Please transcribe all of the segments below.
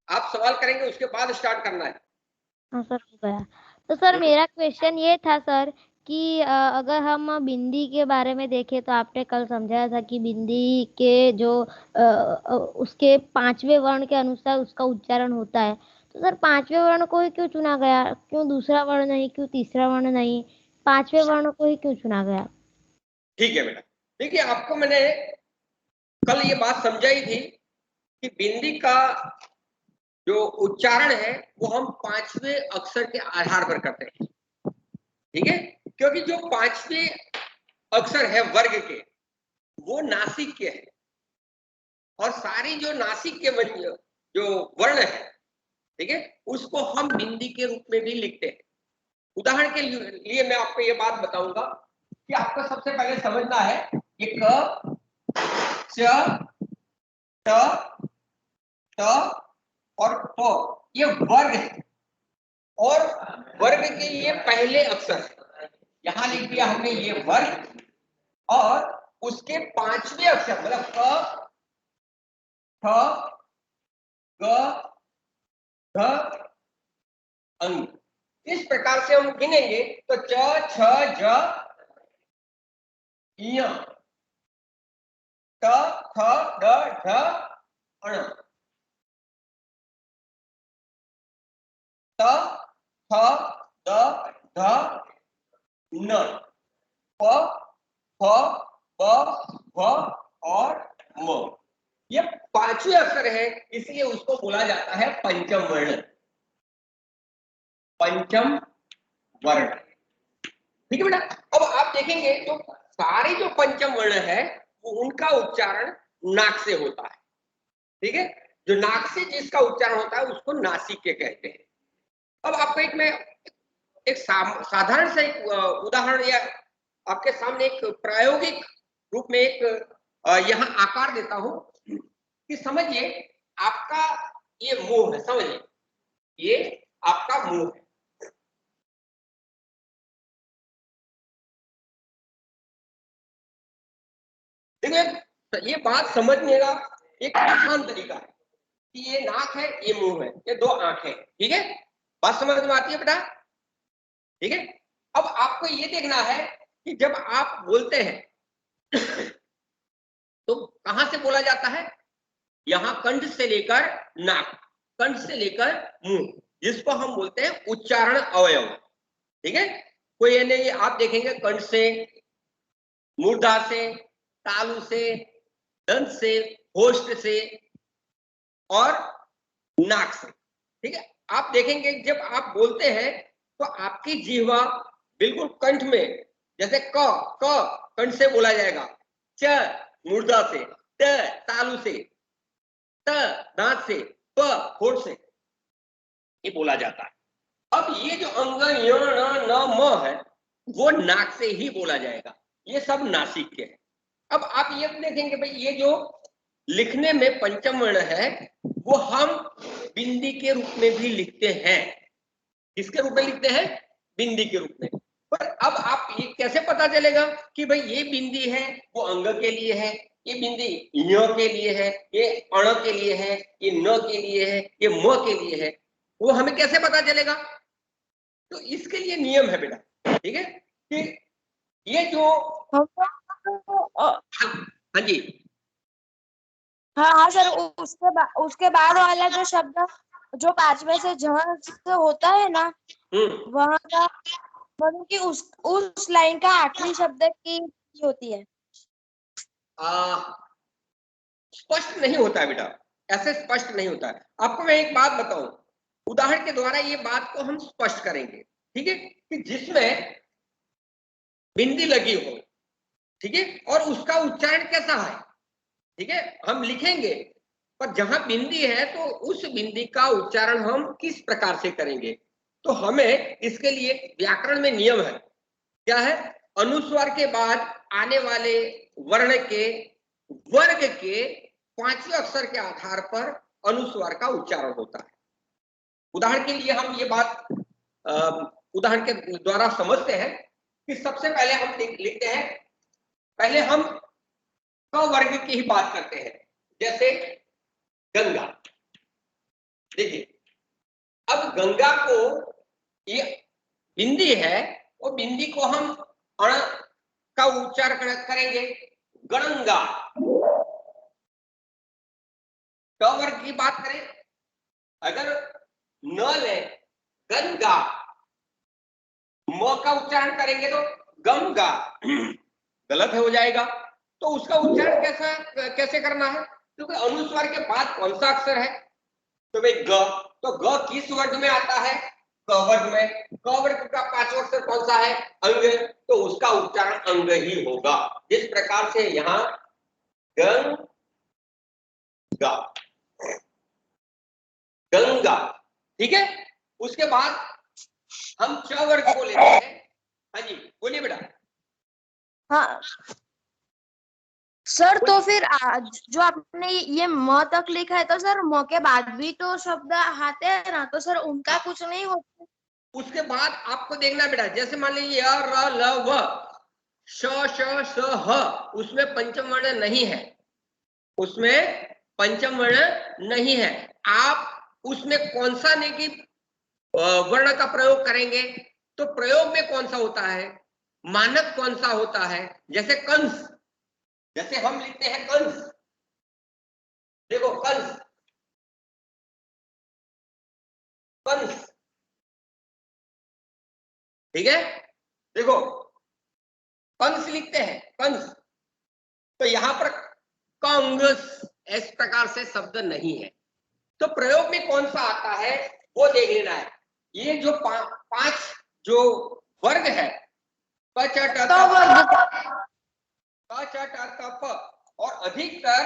आप सवाल करेंगे उसके बाद स्टार्ट करना है। हाँ सर, हो गया। तो सर मेरा क्वेश्चन ये था सर कि अगर हम बिंदी के बारे में देखें तो आपने कल समझाया था कि बिंदी के जो उसके 5वें वर्ण के अनुसार उसका उच्चारण होता है। तो सर 5वें वर्ण को ही क्यों चुना गया? क्यों दूसरा वर्ण नहीं, क्यों तीसरा वर्ण नहीं, 5वें वर्ण को ही क्यों चुना गया? ठीक है बेटा, देखिए आपको मैंने कल ये बात समझाई थी कि बिंदी का जो उच्चारण है वो हम 5वें अक्षर के आधार पर करते हैं। ठीक है, क्योंकि जो 5वें अक्षर है वर्ग के वो नासिक के है, और सारी जो नासिक के जो वर्ण है, ठीक है, उसको हम बिंदी के रूप में भी लिखते हैं। उदाहरण के लिए मैं आपको ये बात बताऊंगा कि आपको सबसे पहले समझना है ये क, च, ट, ट और प ये वर्ग है, और वर्ग के ये पहले अक्षर है। यहां लिख दिया हमने ये वर्ग, और उसके 5वें अक्षर मतलब क, ठ, ग, ध, अंग। इस प्रकार से हम गिनेंगे तो च, छ, ज, य, ट, थ, ड, ढ, अण, त, थ, द, ध, न, प, फ, ब, भ और म। ये 5वें अक्षर है, इसलिए उसको बोला जाता है पंचम वर्ण। पंचम वर्ण, ठीक है बेटा। अब आप देखेंगे जो सारे जो पंचम वर्ण है वो उनका उच्चारण नाक से होता है। ठीक है, जो नाक से जिसका उच्चारण होता है उसको नासिक के कहते हैं। अब आपको एक मैं एक साधारण सा एक उदाहरण या आपके सामने एक प्रायोगिक रूप में एक यहाँ आकार देता हूं कि समझिए आपका ये मुंह है, समझिए ये आपका मुंह है। देखिए ये बात समझने का एक आसान तरीका है कि ये नाक है, ये मुंह है, ये 2 आंखें, ठीक है, बात समझ में आती है बेटा? ठीक है, अब आपको ये देखना है कि जब आप बोलते हैं तो कहां से बोला जाता है? यहां कंठ से लेकर नाक, कंठ से लेकर मुंह, जिसको हम बोलते हैं उच्चारण अवयव। ठीक है, कोई ये नहीं, आप देखेंगे कंठ से, मूर्धा से, तालु से, दंत से, होष्ठ से और नाक से। ठीक है, आप देखेंगे जब आप बोलते हैं तो आपकी जीवा बिल्कुल कंठ में, जैसे क कंठ से बोला जाएगा, च मूर्धा से, त तालु से, त दांत से, प होठ से ये बोला जाता है। अब ये जो अंग य न न म है वो नाक से ही बोला जाएगा, ये सब नासिक के हैं। अब आप ये देखेंगे भाई ये जो लिखने में पंचम वर्ण है वो हम बिंदी के रूप में भी लिखते हैं। किसके रूप में लिखते हैं? बिंदी के रूप में। पर अब आप ये कैसे पता चलेगा कि भाई ये बिंदी है वो अंग के लिए है, ये बिंदी य के लिए है, ये अण के लिए है, ये न के लिए है, ये म के लिए है, वो हमें कैसे पता चलेगा? तो इसके लिए नियम है बेटा, ठीक है, कि ये जो हाँ जी, हाँ हाँ सर, उसके बाद वाला जो शब्द जो 5वें से जहां से होता है ना, वहां का मतलब कि उस लाइन का आखिरी शब्द की होती है। स्पष्ट नहीं होता है बेटा, ऐसे स्पष्ट नहीं होता है। आपको मैं एक बात बताऊं, उदाहरण के द्वारा ये बात को हम स्पष्ट करेंगे। ठीक है, कि जिसमें बिंदी लगी हो, ठीक है, और उसका उच्चारण कैसा है, ठीक है, हम लिखेंगे, पर जहां बिंदी है तो उस बिंदी का उच्चारण हम किस प्रकार से करेंगे? तो हमें इसके लिए व्याकरण में नियम है। क्या है? अनुस्वार के बाद आने वाले वर्ण के वर्ग के 5वें अक्षर के आधार पर अनुस्वार का उच्चारण होता है। उदाहरण के लिए हम ये बात उदाहरण के द्वारा समझते हैं कि सबसे पहले हम लिखते हैं, पहले हम क वर्ग की ही बात करते हैं, जैसे गंगा, देखिए अब गंगा को, ये बिंदी है, वो बिंदी को हम अण का उच्चार करेंगे गणंगा। ट वर्ग की बात करें, अगर न ले गंगा, म का उच्चारण करेंगे तो गंगा, गलत हो जाएगा। तो उसका उच्चारण कैसे करना है, क्योंकि अनुस्वार के बाद कौन सा अक्षर है, तो भाई ग, तो ग किस वर्ग में आता है, क वर्ग में। क वर्ग का पांचवा अक्षर कौन सा है, अंग, तो उसका उच्चारण अंग ही होगा। जिस प्रकार से यहाँ गंगा, गंगा, ठीक है। उसके बाद हम च वर्ग को लेते हैं। हाँ जी बोलिए बेटा। हाँ सर, तो फिर जो आपने ये म तक लिखा है, तो सर म के बाद भी तो शब्द आते हैं ना, तो सर उनका कुछ नहीं होता। उसके बाद आपको देखना बेटा, जैसे मान लीजिए य र ल व श श स ह, उसमें पंचम वर्ण नहीं है, उसमें पंचम वर्ण नहीं है। आप उसमें कौन सा नेकी वर्ण का प्रयोग करेंगे, तो प्रयोग में कौन सा होता है, मानक कौन सा होता है, जैसे कंस, जैसे हम लिखते हैं कंस, देखो कंस, कंस, ठीक है, देखो कंस लिखते हैं कंस, तो यहां पर कांग्रेस इस प्रकार से शब्द नहीं है। तो प्रयोग में कौन सा आता है वो देख लेना है। ये जो पांच जो वर्ग है, प च ट प, और अधिकतर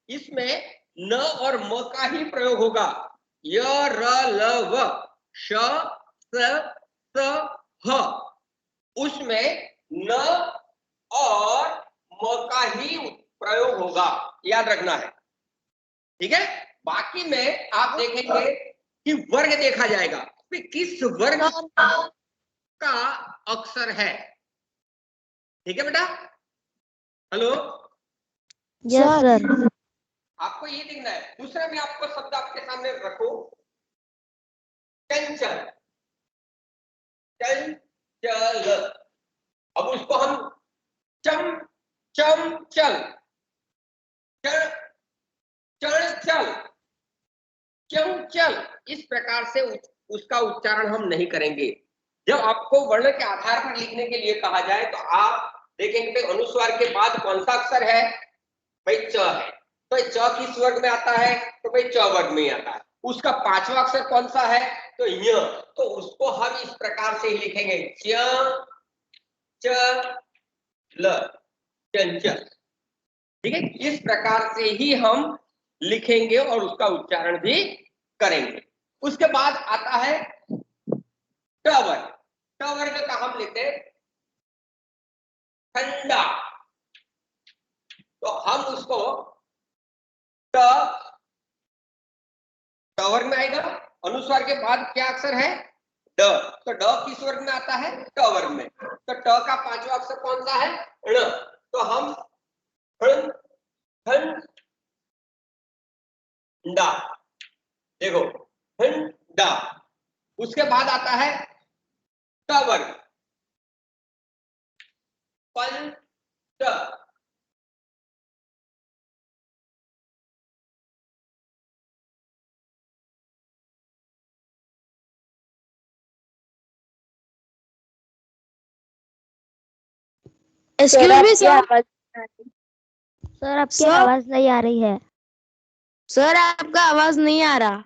इसमें न और म का ही प्रयोग होगा। य र ल व श स ह, उसमें न और म का ही प्रयोग होगा, याद रखना है, ठीक है। बाकी में आप देखेंगे कि वर्ग देखा जाएगा कि किस वर्ग का अक्षर है, ठीक है बेटा। Hello, yes sir. आपको ये देखना है। दूसरा मैं आपको शब्द आपके सामने रखो, चंचल, चंचल, अब उसको हम चम चम चल, चल चल, चंचल, इस प्रकार से उसका उच्चारण हम नहीं करेंगे। जब आपको वर्ण के आधार पर लिखने के लिए कहा जाए तो आप देखेंगे अनुस्वार के बाद कौन सा अक्षर है, भाई च है, तो च किस वर्ग में आता है, तो भाई च वर्ग में आता है। उसका पांचवा अक्षर कौन सा है, तो य, तो उसको हम इस प्रकार से ही लिखेंगे च ल, चंचल, ठीक है। इस प्रकार से ही हम लिखेंगे और उसका उच्चारण भी करेंगे। उसके बाद आता है ट वर्ग। ट वर्ग का हम लेते हैं ठंडा, तो हम उसको ट वर्ग में आएगा। अनुस्वार के बाद क्या अक्षर है, ड, तो ड किस वर्ग में आता है, ट वर्ग में। तो ट का पांचवा अक्षर कौन सा है, ण, तो हम ठंडा, देखो ठंडा। उसके बाद आता है ट वर्ग, पंच, एक्सक्यूज मी सर। सर आपकी आवाज नहीं आ रही है। सर आपका आवाज नहीं आ रहा।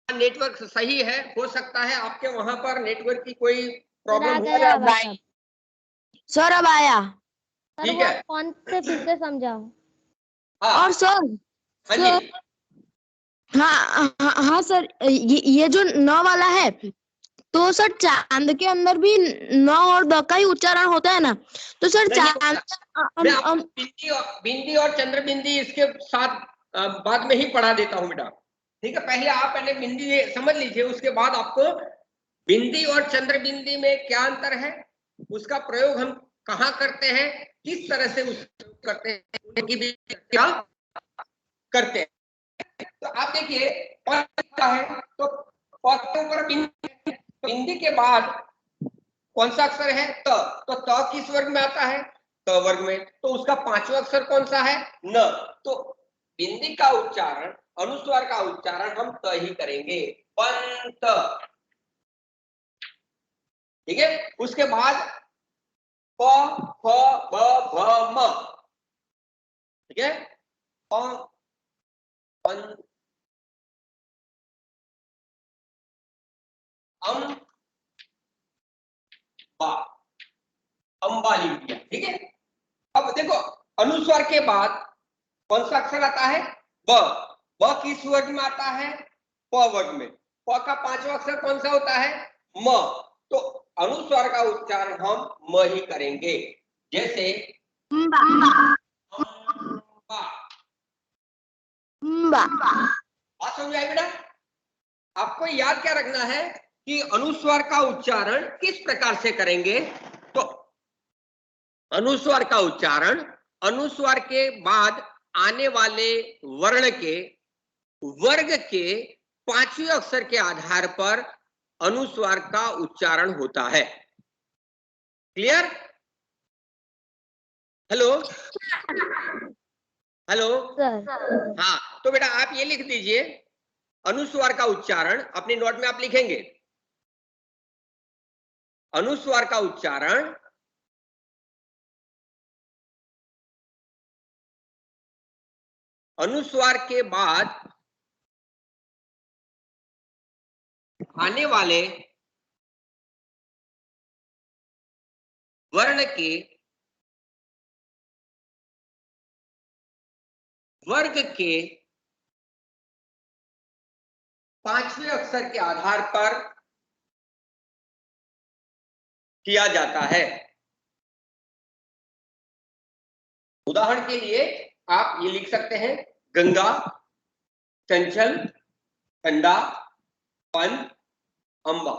नेटवर्क सही है, हो सकता है आपके वहां पर नेटवर्क की कोई प्रॉब्लम हो गया आवाज अब। सर अब आया। सर ठीक वो है। आप कौन से फिर से समझाओ। हाँ, और सर, हाँ जी, हाँ हाँ हाँ सर, ये जो न वाला है, तो सर चांद के अंदर भी न और द का ही उच्चारण होता है ना, तो सर नहीं चांद मैं आपको बिंदी और चंद्र बिंदी इसके साथ बाद में ही पढ़ा देता हूं बेटा, ठीक है। पहले बिंदी समझ लीजिए, उसके बाद आपको बिंदी और चंद्र बिंदी में क्या अंतर है, उसका प्रयोग हम कहाँ करते हैं, किस तरह से उसका प्रयोग करते हैं, क्या करते हैं, तो आप देखिए क्या है, तो प के ऊपर बिंदी, बिंदी के बाद कौन सा अक्षर है त, तो त किस वर्ग में आता है, त वर्ग में, तो उसका पांचवा अक्षर कौन सा है, न। तो बिंदी का उच्चारण, अनुस्वार का उच्चारण हम त ही करेंगे, पंत। ठीक है, उसके बाद प फ ब भ म, ठीक है, प पन अम बा, अम्बा लिख दिया। ठीक है, अब देखो अनुस्वार के बाद कौन सा अक्षर आता है, ब। ब किस वर्ग में आता है, प वर्ग में। प का पांचवा अक्षर कौन सा होता है, म। तो अनुस्वार का उच्चारण हम म ही करेंगे, जैसे बात समझ आई बेटा। आपको याद क्या रखना है कि अनुस्वार का उच्चारण किस प्रकार से करेंगे, तो अनुस्वार का उच्चारण अनुस्वार के बाद आने वाले वर्ण के वर्ग के पांचवें अक्षर के आधार पर अनुस्वार का उच्चारण होता है। क्लियर? Hello hello sir. हाँ, तो बेटा आप ये लिख दीजिए, अनुस्वार का उच्चारण अपने नोट में आप लिखेंगे, अनुस्वार का उच्चारण अनुस्वार के बाद आने वाले वर्ण के वर्ग के पांचवें अक्षर के आधार पर किया जाता है। उदाहरण के लिए आप ये लिख सकते हैं, गंगा, चंचल, ठंडा, पन, अम्बा।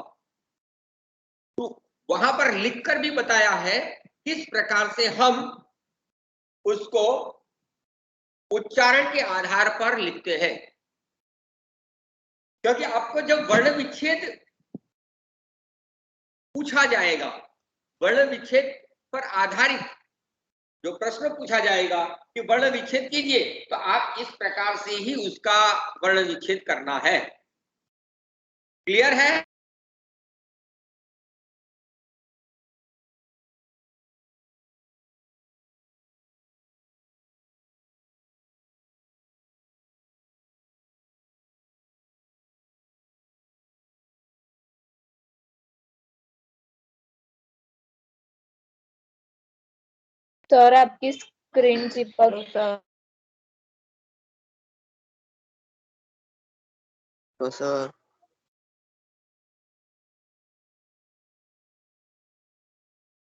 तो वहां पर लिखकर भी बताया है किस प्रकार से हम उसको उच्चारण के आधार पर लिखते हैं, क्योंकि आपको जब वर्ण विच्छेद पूछा जाएगा, वर्ण विच्छेद पर आधारित जो प्रश्न पूछा जाएगा कि वर्ण विच्छेद कीजिए, तो आप इस प्रकार से ही उसका वर्ण विच्छेद करना है। क्लियर है? सर आपकी स्क्रीन चिपक तो सर